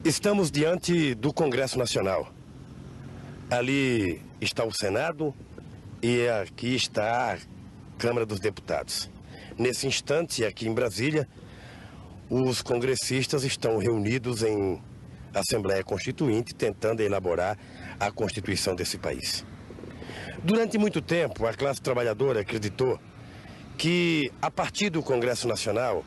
Estamos diante do Congresso Nacional. Ali está o Senado e aqui está a Câmara dos Deputados. Nesse instante, aqui em Brasília, os congressistas estão reunidos em Assembleia Constituinte, tentando elaborar a Constituição desse país. Durante muito tempo, a classe trabalhadora acreditou que, a partir do Congresso Nacional,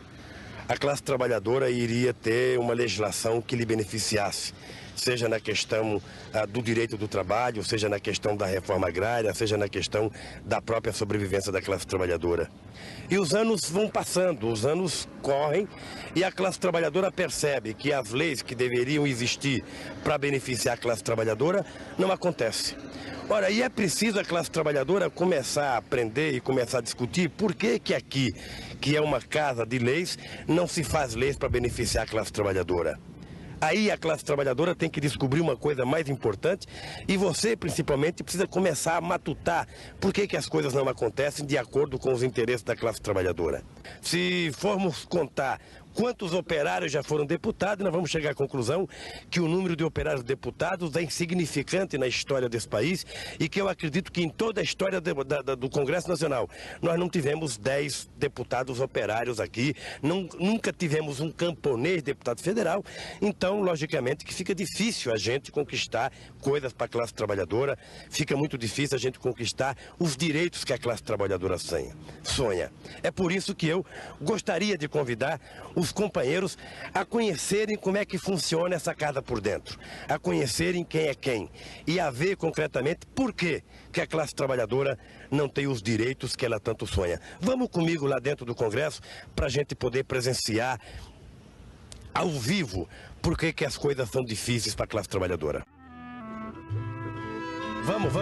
a classe trabalhadora iria ter uma legislação que lhe beneficiasse, seja na questão do direito do trabalho, seja na questão da reforma agrária, seja na questão da própria sobrevivência da classe trabalhadora. E os anos vão passando, os anos correm e a classe trabalhadora percebe que as leis que deveriam existir para beneficiar a classe trabalhadora não acontecem. Ora, e é preciso a classe trabalhadora começar a aprender e começar a discutir por que aqui, que é uma casa de leis, não se faz leis para beneficiar a classe trabalhadora. Aí a classe trabalhadora tem que descobrir uma coisa mais importante e você, principalmente, precisa começar a matutar por que as coisas não acontecem de acordo com os interesses da classe trabalhadora. Se formos contar quantos operários já foram deputados, nós vamos chegar à conclusão que o número de operários deputados é insignificante na história desse país e que eu acredito que em toda a história do Congresso Nacional nós não tivemos 10 deputados operários aqui, nunca tivemos um camponês deputado federal, então logicamente que fica difícil a gente conquistar coisas para a classe trabalhadora, fica muito difícil a gente conquistar os direitos que a classe trabalhadora sonha. É por isso que eu gostaria de convidar os companheiros a conhecerem como é que funciona essa casa por dentro, a conhecerem quem é quem e a ver concretamente por que a classe trabalhadora não tem os direitos que ela tanto sonha. Vamos comigo lá dentro do Congresso para a gente poder presenciar ao vivo por que as coisas são difíceis para a classe trabalhadora. Vamos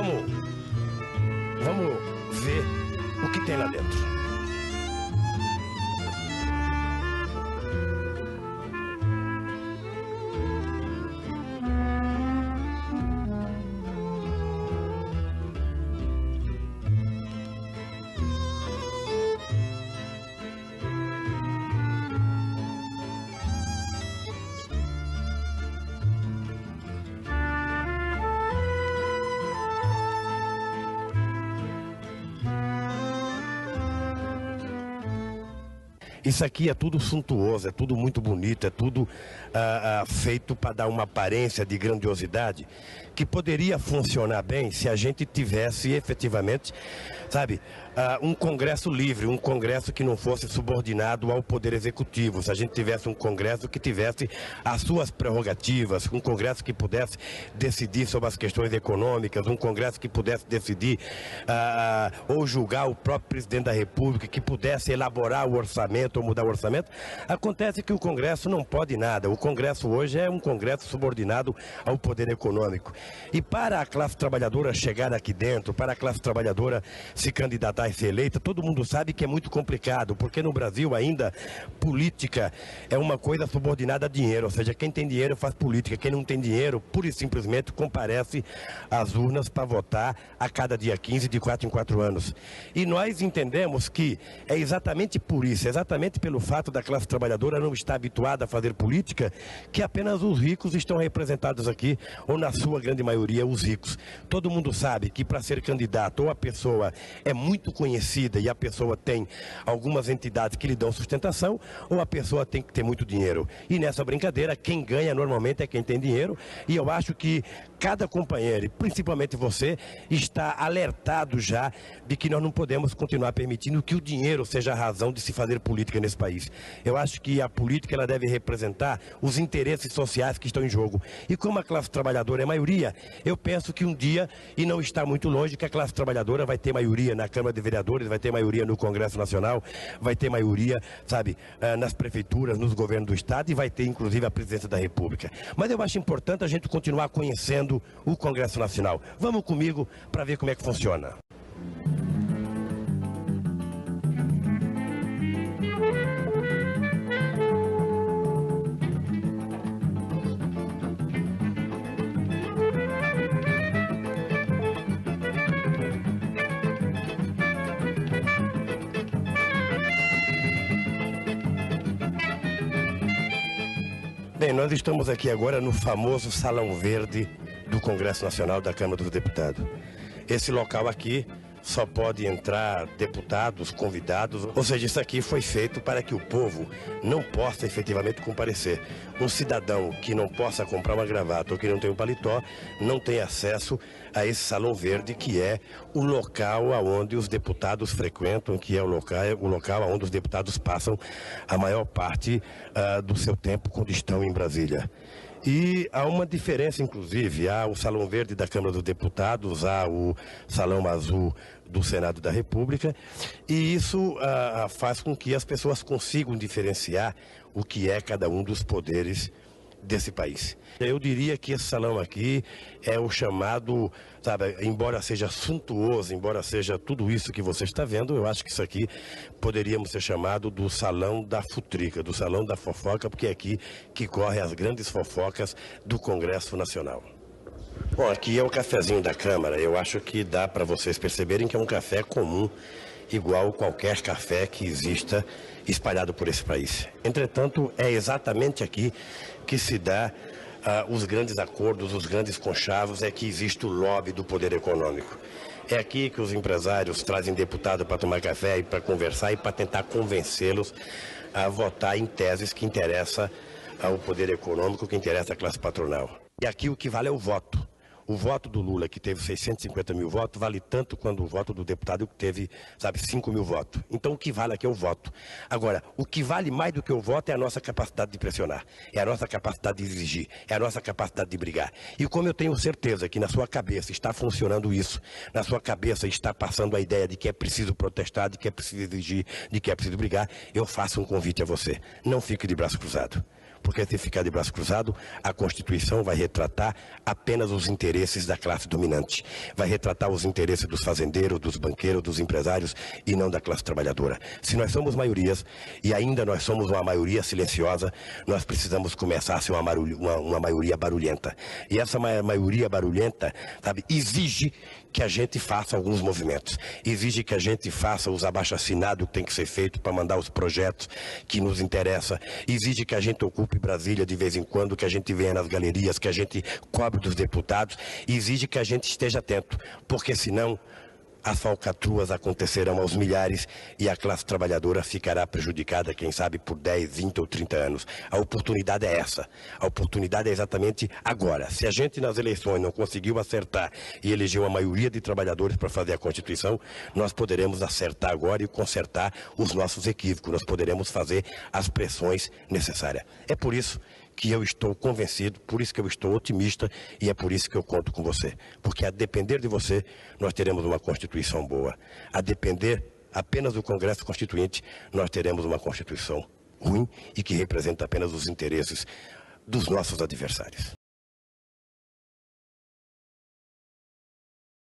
ver o que tem lá dentro. Isso aqui é tudo suntuoso, é tudo muito bonito, é tudo feito para dar uma aparência de grandiosidade que poderia funcionar bem se a gente tivesse efetivamente, sabe, um Congresso livre, um Congresso que não fosse subordinado ao Poder Executivo, se a gente tivesse um Congresso que tivesse as suas prerrogativas, um Congresso que pudesse decidir sobre as questões econômicas, um Congresso que pudesse decidir ou julgar o próprio Presidente da República, que pudesse elaborar o orçamento ou mudar o orçamento. Acontece que o Congresso não pode nada. O Congresso hoje é um Congresso subordinado ao poder econômico. E para a classe trabalhadora chegar aqui dentro, para a classe trabalhadora se candidatar e ser eleita, todo mundo sabe que é muito complicado, porque no Brasil ainda política é uma coisa subordinada a dinheiro, ou seja, quem tem dinheiro faz política, quem não tem dinheiro, pura e simplesmente comparece às urnas para votar a cada dia 15, de 4 em 4 anos. E nós entendemos que é exatamente por isso, exatamente pelo fato da classe trabalhadora não estar habituada a fazer política, que apenas os ricos estão representados aqui, ou na sua grande maioria os ricos. Todo mundo sabe que para ser candidato ou a pessoa é muito conhecida e a pessoa tem algumas entidades que lhe dão sustentação, ou a pessoa tem que ter muito dinheiro. E nessa brincadeira, quem ganha normalmente é quem tem dinheiro, e eu acho que cada companheiro, e principalmente você, está alertado já de que nós não podemos continuar permitindo que o dinheiro seja a razão de se fazer política nesse país. Eu acho que a política ela deve representar os interesses sociais que estão em jogo. E como a classe trabalhadora é maioria, eu penso que um dia, e não está muito longe, que a classe trabalhadora vai ter maioria na Câmara de Vereadores, vai ter maioria no Congresso Nacional, vai ter maioria, sabe, nas prefeituras, nos governos do Estado e vai ter inclusive a presidência da República. Mas eu acho importante a gente continuar conhecendo o Congresso Nacional. Vamos comigo para ver como é que funciona. Bem, nós estamos aqui agora no famoso Salão Verde do Congresso Nacional da Câmara dos Deputados. Esse local aqui só pode entrar deputados, convidados, ou seja, isso aqui foi feito para que o povo não possa efetivamente comparecer. Um cidadão que não possa comprar uma gravata ou que não tem um paletó, não tem acesso a esse Salão Verde, que é o local onde os deputados frequentam, que é o local onde os deputados passam a maior parte do seu tempo quando estão em Brasília. E há uma diferença, inclusive, há o Salão Verde da Câmara dos Deputados, há o Salão Azul do Senado da República, e isso faz com que as pessoas consigam diferenciar o que é cada um dos poderes desse país. Eu diria que esse salão aqui é o chamado, sabe, embora seja suntuoso, embora seja tudo isso que você está vendo, eu acho que isso aqui poderíamos ser chamado do salão da futrica, do salão da fofoca, porque é aqui que correm as grandes fofocas do Congresso Nacional. Bom, aqui é o cafezinho da Câmara. Eu acho que dá para vocês perceberem que é um café comum, igual qualquer café que exista espalhado por esse país. Entretanto, é exatamente aqui que se dá os grandes acordos, os grandes conchavos, é que existe o lobby do poder econômico. É aqui que os empresários trazem deputado para tomar café e para conversar e para tentar convencê-los a votar em teses que interessam ao poder econômico, que interessa à classe patronal. E aqui o que vale é o voto. O voto do Lula, que teve 650 mil votos, vale tanto quanto o voto do deputado que teve, 5 mil votos. Então, o que vale aqui é o voto. Agora, o que vale mais do que o voto é a nossa capacidade de pressionar, é a nossa capacidade de exigir, é a nossa capacidade de brigar. E como eu tenho certeza que na sua cabeça está funcionando isso, na sua cabeça está passando a ideia de que é preciso protestar, de que é preciso exigir, de que é preciso brigar, eu faço um convite a você. Não fique de braço cruzado. Porque se ficar de braço cruzado, a Constituição vai retratar apenas os interesses da classe dominante. Vai retratar os interesses dos fazendeiros, dos banqueiros, dos empresários e não da classe trabalhadora. Se nós somos maiorias e ainda nós somos uma maioria silenciosa, nós precisamos começar a ser uma maioria barulhenta. E essa maioria barulhenta, exige que a gente faça alguns movimentos. Exige que a gente faça os abaixo-assinados que tem que ser feito para mandar os projetos que nos interessam. Exige que a gente ocupe Brasília de vez em quando, que a gente venha nas galerias, que a gente cobre dos deputados. Exige que a gente esteja atento, porque senão as falcatruas acontecerão aos milhares e a classe trabalhadora ficará prejudicada, quem sabe, por 10, 20 ou 30 anos. A oportunidade é essa. A oportunidade é exatamente agora. Se a gente nas eleições não conseguiu acertar e eleger uma maioria de trabalhadores para fazer a Constituição, nós poderemos acertar agora e consertar os nossos equívocos. Nós poderemos fazer as pressões necessárias. É por isso que eu estou convencido, por isso que eu estou otimista e é por isso que eu conto com você. Porque a depender de você, nós teremos uma Constituição boa. A depender apenas do Congresso Constituinte, nós teremos uma Constituição ruim e que representa apenas os interesses dos nossos adversários.